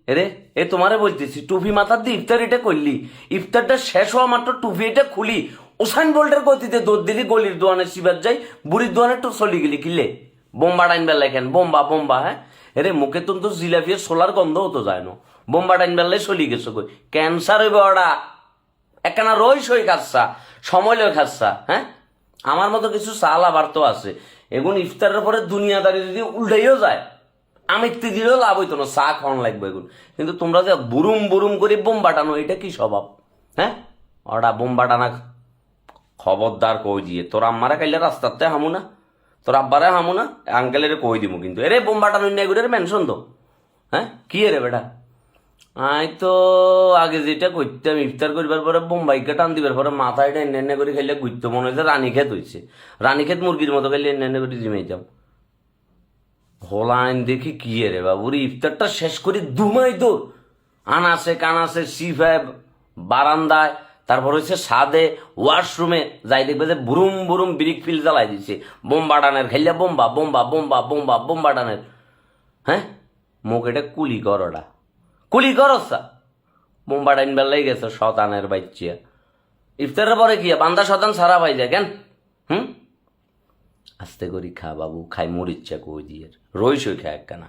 এরে এ তোমারে বলতেছি টুপি মাথার দিয়ে ইফতার এটা করলি, ইফতারটা শেষ হওয়া মাত্র টুপি এটা খুলি ওসাইন বোল্টের গতিতে দৌড় দিলি গলির দোয়ানে শিবার যাই বুড়ির দোয়ানে তো চলি গেলি কিলে বোম্বা টাইন বেলায় কেন বোম্বা বোম্বা হ্যাঁ এরে মুখে তো জিলাপির সোলার গন্ধ হতো যায় না বোম্বা টাইন বেলায় চলি গেছো কই ক্যান্সার হইবে ওরা একখানা রই সই খাচ্ছা সময় লয় খাচ্ছা হ্যাঁ আমার মতো কিছু চাল আবার তো আছে এগুন ইফতারের পরে দুনিয়াদারি যদি উল্টাইও যায় আমি দিলেও লাভ হইতো না চা খাওয়ান লাগবে এগুন কিন্তু তোমরা যে বুরুম বুরুম করে বোম বাটানো এটা কি স্বভাব হ্যাঁ ওটা বোম বাটানা খবরদার কই দিয়ে তোর আম্মারা কাইলে রাস্তাতে হামু না তোর আব্বারে হামু না আঙ্কেলের কই দিব কিন্তু এরে বোম বাটানো নেগুড়ের মেনশন তো হ্যাঁ কি রে বেটা আই তো আগে যেটা করতাম ইফতার করবার পরে বোম্বাইকে টান দিবার পরে মাথায় এটা এনে করে খাইলে ঘুরতো মনে হয়েছে রানীক্ষেত হয়েছে রানীক্ষেত মুরগির মতো খাইলে এনে করে জিমাইতাম হোলাইন দেখি কি রে বাবুর ইফতারটা শেষ করে দুমাই দৌড় আনাসে কানাসে সিফায় বারান্দায় তারপর হচ্ছে সাদে ওয়াশরুমে যাই দেখবে যে বুরুম বুরুম ব্রিক ফিল জ্বালাই দিছে বোম্বাটানের খাইলে বোম্বা বোম্বা বোম্বা বোম্বা বোম্বাটানের হ্যাঁ মুখ এটা কুলি কর ওটা কুলি করসা বোম্বাটাইন বেলাই গেছে শতানের বাচ্চা ইফতারের পরে কি বান্দা শতান সারা পাই যায় কেন আস্তে করি খা বাবু খাই মরিচ্ছা কই দিয়ে রইসই খা একখানা